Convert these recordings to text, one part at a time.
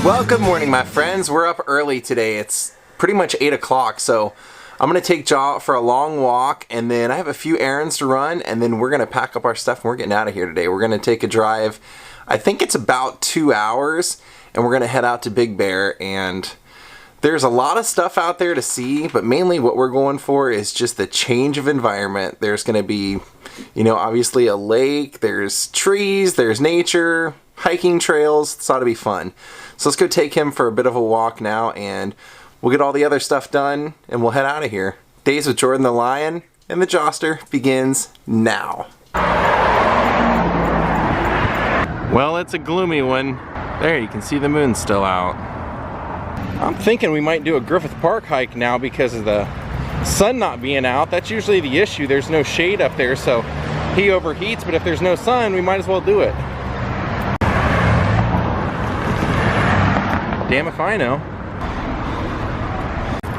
Well, good morning, my friends. We're up early today. It's pretty much 8 o'clock, so I'm going to take JAH out for a long walk, and then I have a few errands to run, and then we're going to pack up our stuff, and we're getting out of here today. We're going to take a drive. I think it's about 2 hours, and we're going to head out to Big Bear, and there's a lot of stuff out there to see, but mainly what we're going for is just the change of environment. There's going to be, you know, obviously a lake, there's trees, there's nature, hiking trails. This ought to be fun. So let's go take him for a bit of a walk now, and we'll get all the other stuff done, and we'll head out of here. Daze with Jordan the Lion and the Joster begins now. Well, it's a gloomy one. There, you can see the moon still out. I'm thinking we might do a Griffith Park hike now because of the sun not being out. That's usually the issue. There's no shade up there, so he overheats, but if there's no sun, we might as well do it. Damn if I know.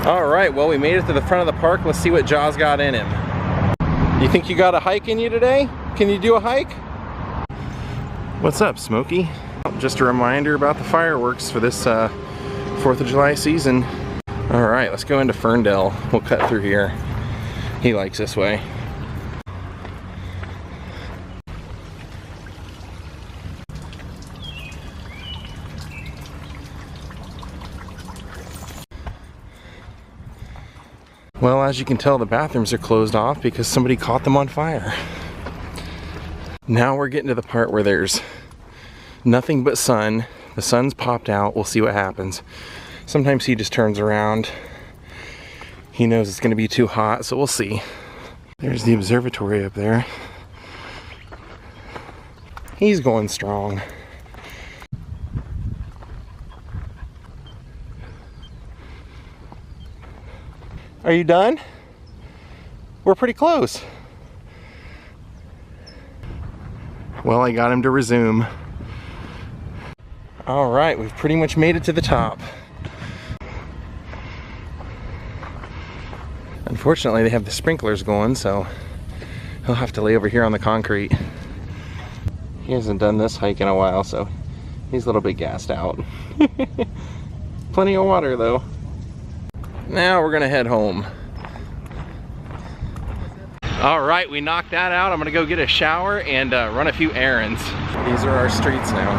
Alright, well, we made it to the front of the park. Let's see what JAH's got in him. You think you got a hike in you today? Can you do a hike? What's up, Smokey? Just a reminder about the fireworks for this 4th of July season. Alright, let's go into Ferndale. We'll cut through here. He likes this way. Well, as you can tell, the bathrooms are closed off because somebody caught them on fire. Now we're getting to the part where there's nothing but sun. The sun's popped out. We'll see what happens. Sometimes he just turns around. He knows it's going to be too hot, so we'll see. There's the observatory up there. He's going strong. Are you done? We're pretty close. Well, I got him to resume. All right, we've pretty much made it to the top. Unfortunately, they have the sprinklers going, so he'll have to lay over here on the concrete. He hasn't done this hike in a while, so he's a little bit gassed out. Plenty of water, though. Now we're gonna head home. All right, we knocked that out. I'm gonna go get a shower and run a few errands. These are our streets now.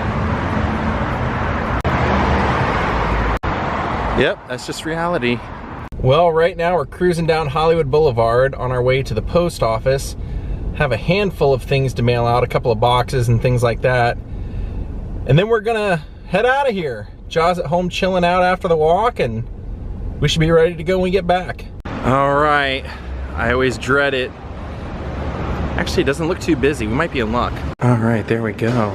Yep, that's just reality. Well, right now we're cruising down Hollywood Boulevard on our way to the post office. Have a handful of things to mail out, a couple of boxes and things like that. And then we're gonna head out of here. JAH's at home chilling out after the walk, and we should be ready to go when we get back. All right, I always dread it. Actually, it doesn't look too busy. We might be in luck. All right, there we go.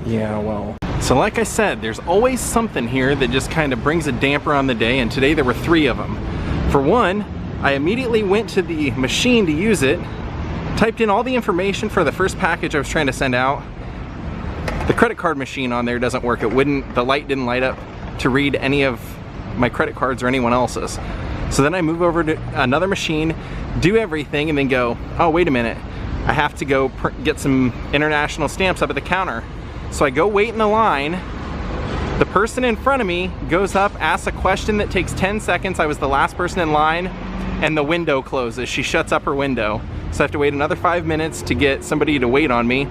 Yeah, well. So like I said, there's always something here that just kind of brings a damper on the day, and today there were 3 of them. For one, I immediately went to the machine to use it, typed in all the information for the first package I was trying to send out. The credit card machine on there doesn't work. The light didn't light up to read any of my credit cards or anyone else's. So then I move over to another machine, do everything, and then go, oh, wait a minute. I have to go get some international stamps up at the counter. So I go wait in the line. The person in front of me goes up, asks a question that takes 10 seconds. I was the last person in line, and the window closes. She shuts up her window. So I have to wait another 5 minutes to get somebody to wait on me.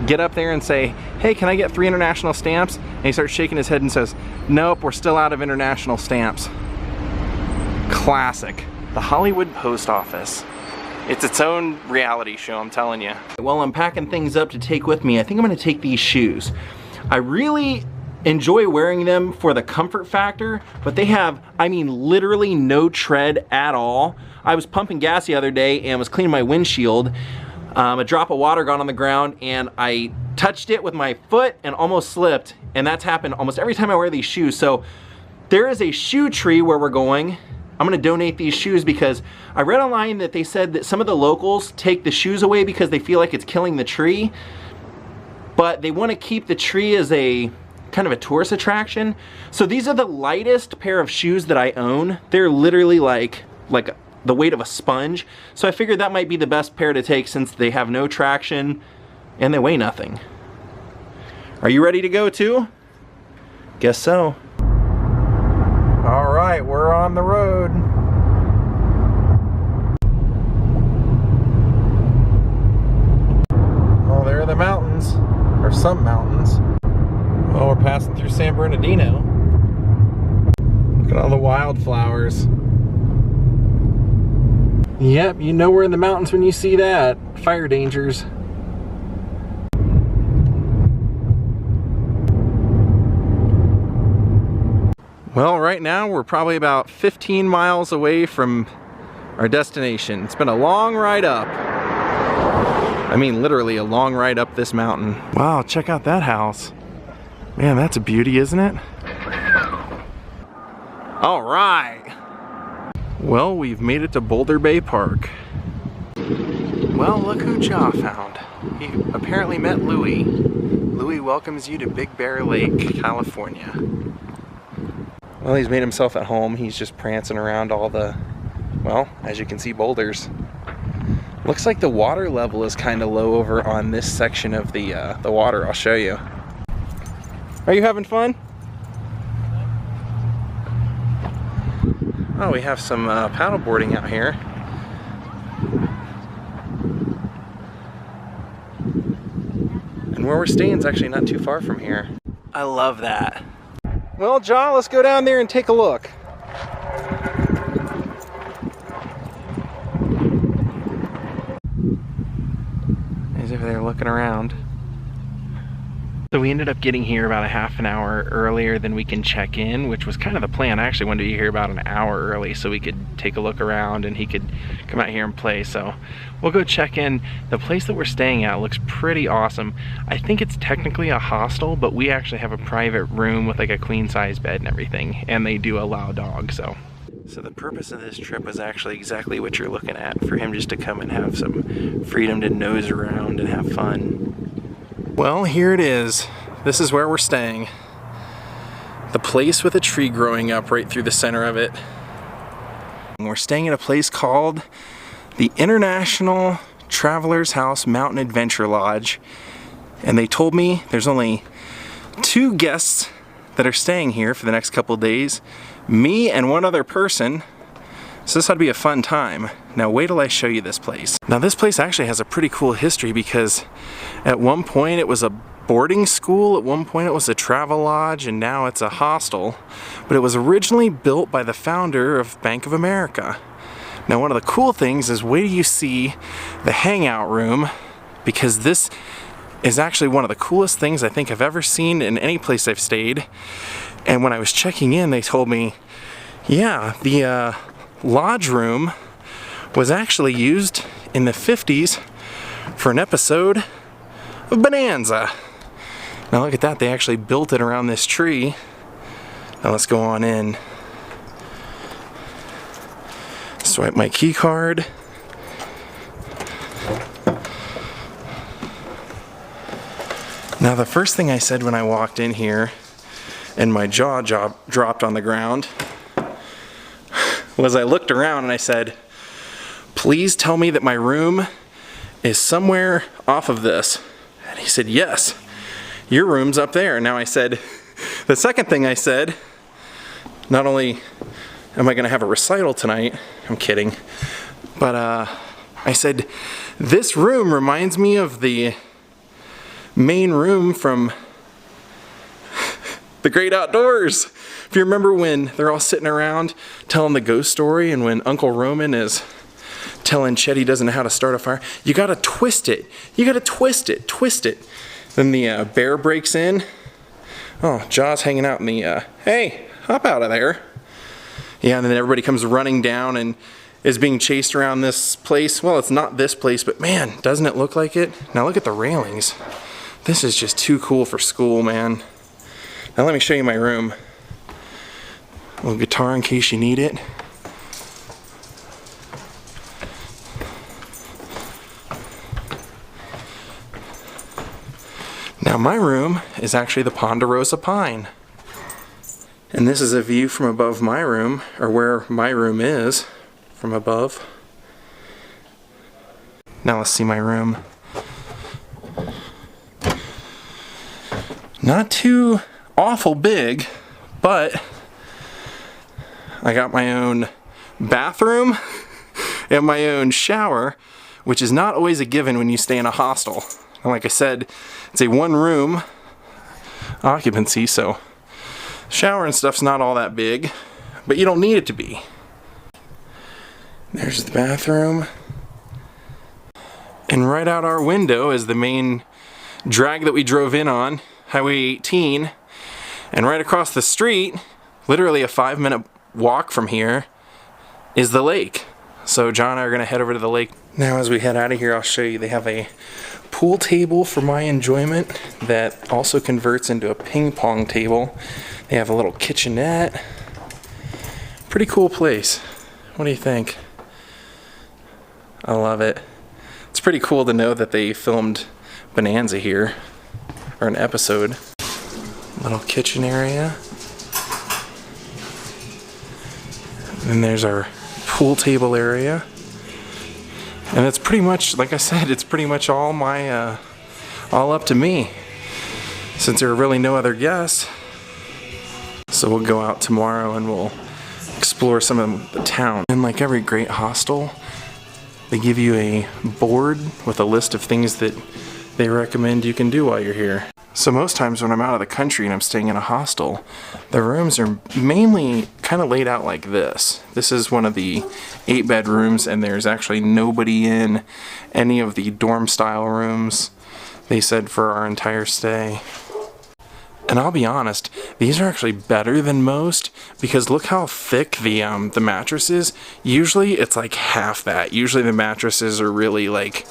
Get up there and say, hey, can I get 3 international stamps? And he starts shaking his head and says, nope, we're still out of international stamps. Classic. The Hollywood Post Office. It's its own reality show, I'm telling you. While I'm packing things up to take with me, I think I'm gonna take these shoes. I really enjoy wearing them for the comfort factor, but they have, I mean, literally no tread at all. I was pumping gas the other day and was cleaning my windshield. A drop of water got on the ground and I touched it with my foot and almost slipped, and that's happened almost every time I wear these shoes. So there is a shoe tree where we're going. I'm gonna donate these shoes because I read online that they said that some of the locals take the shoes away because they feel like it's killing the tree, but they want to keep the tree as a kind of a tourist attraction. So these are the lightest pair of shoes that I own. They're literally like the weight of a sponge. So I figured that might be the best pair to take since they have no traction and they weigh nothing. Are you ready to go too? Guess so. All right, we're on the road. Oh, there are the mountains, or some mountains. Well, we're passing through San Bernardino. Look at all the wildflowers. Yep, you know we're in the mountains when you see that. Fire dangers. Well, right now we're probably about 15 miles away from our destination. It's been a long ride up. I mean, literally a long ride up this mountain. Wow, check out that house. Man, that's a beauty, isn't it? All right. Well, we've made it to Boulder Bay Park. Well, look who JAH found. He apparently met Louie. Louie welcomes you to Big Bear Lake, California. Well, he's made himself at home. He's just prancing around all the, well, as you can see, boulders. Looks like the water level is kind of low over on this section of the water. I'll show you. Are you having fun? Oh, we have some paddle boarding out here. And where we're staying is actually not too far from here. I love that. Well, JAH, let's go down there and take a look. He's over there looking around. So we ended up getting here about a half an hour earlier than we can check in, which was kind of the plan. I actually wanted to be here about an hour early so we could take a look around and he could come out here and play. So we'll go check in. The place that we're staying at looks pretty awesome. I think it's technically a hostel, but we actually have a private room with like a queen size bed and everything, and they do allow dogs. So the purpose of this trip was actually exactly what you're looking at, for him just to come and have some freedom to nose around and have fun. Well, here it is. This is where we're staying. The place with a tree growing up right through the center of it. And we're staying at a place called the International Travelers House Mountain Adventure Lodge. And they told me there's only 2 guests that are staying here for the next couple of days. Me and one other person. So this ought to be a fun time. Now wait till I show you this place. Now this place actually has a pretty cool history because at one point it was a boarding school, at one point it was a travel lodge, and now it's a hostel. But it was originally built by the founder of Bank of America. Now one of the cool things is, wait till you see the hangout room, because this is actually one of the coolest things I think I've ever seen in any place I've stayed. And when I was checking in, they told me, yeah, the lodge room was actually used in the 50s for an episode of Bonanza. Now look at that, they actually built it around this tree. Now let's go on in. Swipe my key card. Now the first thing I said when I walked in here and my jaw dropped on the ground was I looked around and I said, please tell me that my room is somewhere off of this. And he said, yes, your room's up there. And now I said, the second thing I said, not only am I gonna have a recital tonight, I'm kidding, but I said, this room reminds me of the main room from The Great Outdoors. If you remember when they're all sitting around telling the ghost story, and when Uncle Roman is telling Chet he doesn't know how to start a fire, you gotta twist it. You gotta twist it, twist it. Then the bear breaks in. Oh, JAH's hanging out in the, hey, hop out of there. Yeah, and then everybody comes running down and is being chased around this place. Well, it's not this place, but man, doesn't it look like it? Now look at the railings. This is just too cool for school, man. Now let me show you my room. A little guitar in case you need it. Now my room is actually the Ponderosa Pine. And this is a view from above my room, or where my room is from above. Now let's see my room. Not too awful big. But I got my own bathroom and my own shower, which is not always a given when you stay in a hostel. And like I said, it's a one-room occupancy, so shower and stuff's not all that big, but you don't need it to be. There's the bathroom. And right out our window is the main drag that we drove in on, Highway 18. And right across the street, literally a 5-minute walk from here, is the lake. So John and I are gonna head over to the lake. Now as we head out of here, I'll show you, they have a pool table for my enjoyment that also converts into a ping pong table. They have a little kitchenette. Pretty cool place. What do you think? I love it. It's pretty cool to know that they filmed Bonanza here, or an episode. Little kitchen area. And there's our pool table area. And it's pretty much, like I said, it's pretty much all my, all up to me, since there are really no other guests. So we'll go out tomorrow and we'll explore some of the town. And like every great hostel, they give you a board with a list of things that they recommend you can do while you're here. So most times when I'm out of the country and I'm staying in a hostel, the rooms are mainly kind of laid out like this. This is one of the 8-bedrooms, and there's actually nobody in any of the dorm style rooms, they said, for our entire stay. And I'll be honest, these are actually better than most, because look how thick the mattress is. Usually it's like half that. Usually the mattresses are really like,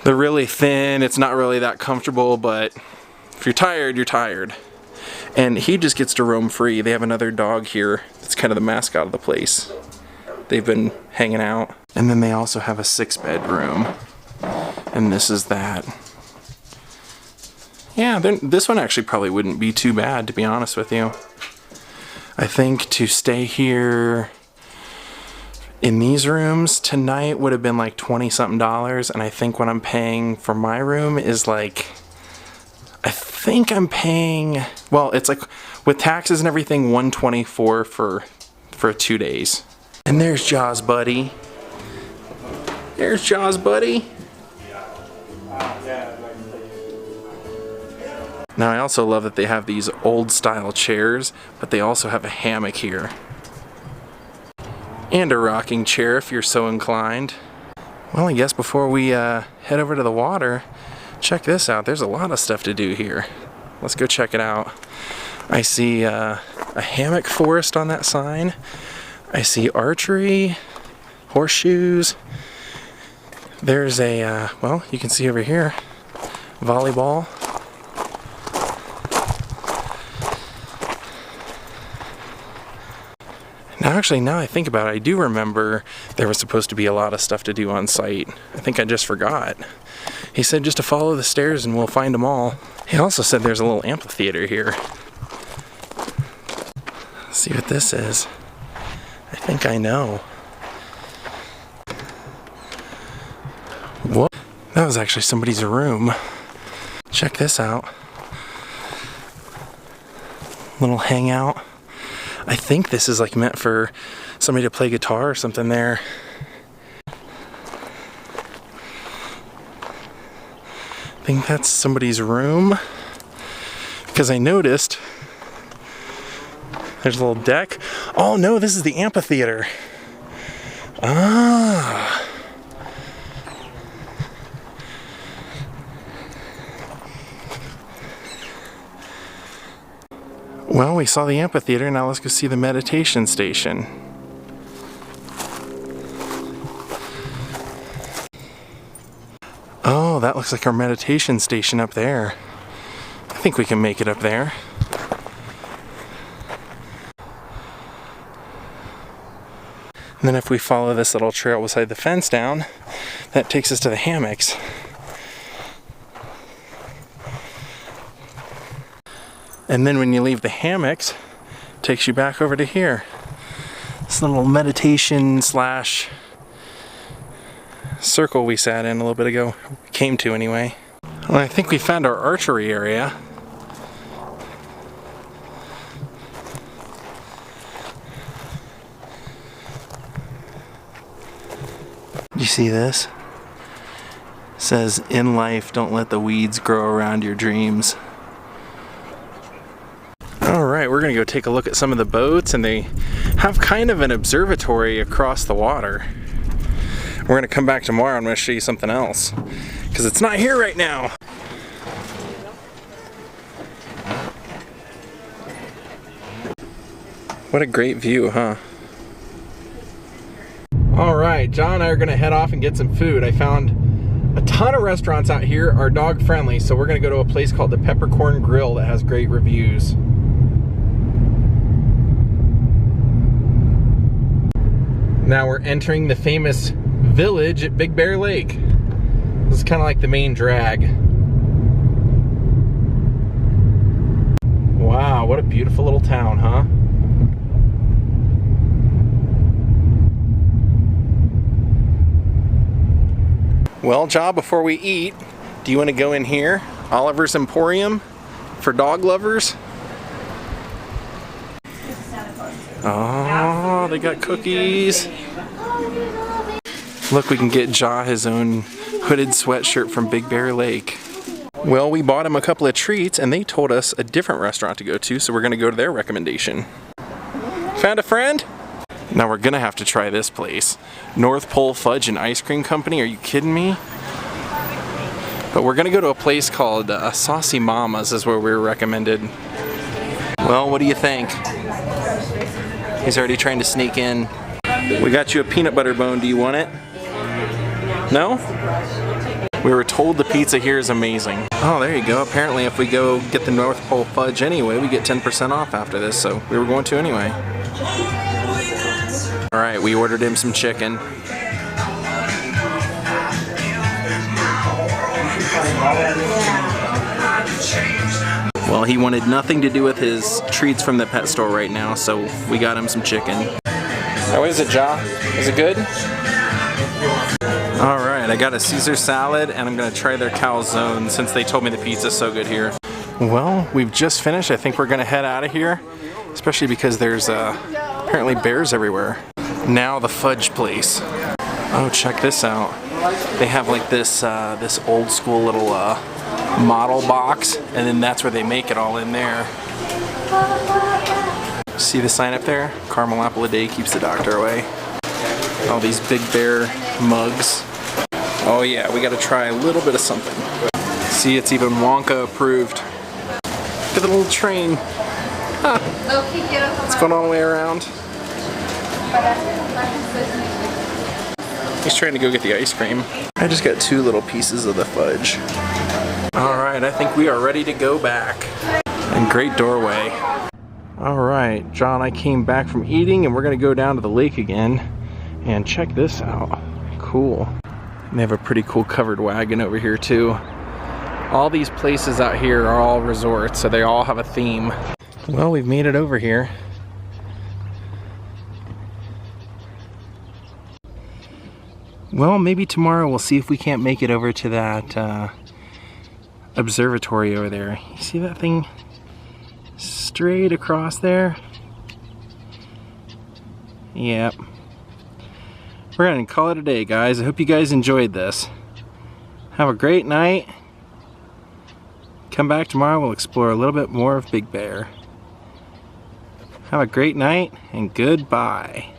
they're really thin, it's not really that comfortable, but if you're tired, you're tired. And he just gets to roam free. They have another dog here that's kind of the mascot of the place. They've been hanging out. And then they also have a 6-bedroom. And this is that. Yeah, this one actually probably wouldn't be too bad, to be honest with you. I think to stay here in these rooms tonight would have been like $20-something, and I think what I'm paying for my room is like, I think I'm paying, well, it's like with taxes and everything, $124 for 2 days. And there's Jah's buddy. There's Jah's buddy. Now I also love that they have these old style chairs, but they also have a hammock here. And a rocking chair if you're so inclined. Well, I guess before we head over to the water, check this out. There's a lot of stuff to do here. Let's go check it out. I see a hammock forest on that sign. I see archery, horseshoes. There's a, well, you can see over here, volleyball. Actually, now I think about it, I do remember there was supposed to be a lot of stuff to do on site. I think I just forgot. He said just to follow the stairs and we'll find them all. He also said there's a little amphitheater here. Let's see what this is. I think I know. What? That was actually somebody's room. Check this out. Little hangout. I think this is like meant for somebody to play guitar or something there. I think that's somebody's room, because I noticed there's a little deck. Oh no, this is the amphitheater. Ah. Well, we saw the amphitheater, now let's go see the meditation station. Oh, that looks like our meditation station up there. I think we can make it up there. And then if we follow this little trail beside the fence down, that takes us to the hammocks. And then when you leave the hammocks, it takes you back over to here. This little meditation slash circle we sat in a little bit ago, came to anyway. Well, I think we found our archery area. You see this? It says, in life, don't let the weeds grow around your dreams. Alright, we're gonna go take a look at some of the boats, and they have kind of an observatory across the water. We're gonna come back tomorrow and I'm gonna show you something else, because it's not here right now. What a great view, huh? Alright, John and I are gonna head off and get some food. I found a ton of restaurants out here are dog friendly, so we're gonna go to a place called the Peppercorn Grill that has great reviews. Now we're entering the famous village at Big Bear Lake. This is kind of like the main drag. Wow, what a beautiful little town, huh? Well, JAH, before we eat, do you want to go in here? Oliver's Emporium for dog lovers. Oh, they got cookies. Look, we can get JAH his own hooded sweatshirt from Big Bear Lake. Well, we bought him a couple of treats and they told us a different restaurant to go to, so we're gonna go to their recommendation. Found a friend? Now we're gonna have to try this place. North Pole Fudge and Ice Cream Company, are you kidding me? But we're gonna go to a place called Saucy Mama's is where we were recommended. Well, what do you think? He's already trying to sneak in. We got you a peanut butter bone, do you want it? No? We were told the pizza here is amazing. Oh, there you go. Apparently if we go get the North Pole Fudge anyway, we get 10% off after this, so we were going to anyway. Alright, we ordered him some chicken. Well, he wanted nothing to do with his treats from the pet store right now, so we got him some chicken. How is it, JAH? Is it good? Alright, I got a Caesar salad and I'm going to try their calzone since they told me the pizza's so good here. Well, we've just finished. I think we're going to head out of here, especially because there's apparently bears everywhere. Now the fudge place. Oh, check this out. They have like this this old school little model box, and then that's where they make it all in there. See the sign up there? Caramel apple a day keeps the doctor away. All these Big Bear mugs. Oh yeah, we gotta try a little bit of something. See, it's even Wonka approved. Look at the little train. Huh. It's going all the way around. He's trying to go get the ice cream. I just got 2 little pieces of the fudge. Alright, I think we are ready to go back. And great doorway. Alright, JAH and I came back from eating and we're gonna go down to the lake again. And check this out. Cool. And they have a pretty cool covered wagon over here too. All these places out here are all resorts, so they all have a theme. Well, we've made it over here. Well, maybe tomorrow we'll see if we can't make it over to that observatory over there. You see that thing straight across there? Yep. We're gonna call it a day, guys. I hope you guys enjoyed this. Have a great night. Come back tomorrow, we'll explore a little bit more of Big Bear. Have a great night and goodbye.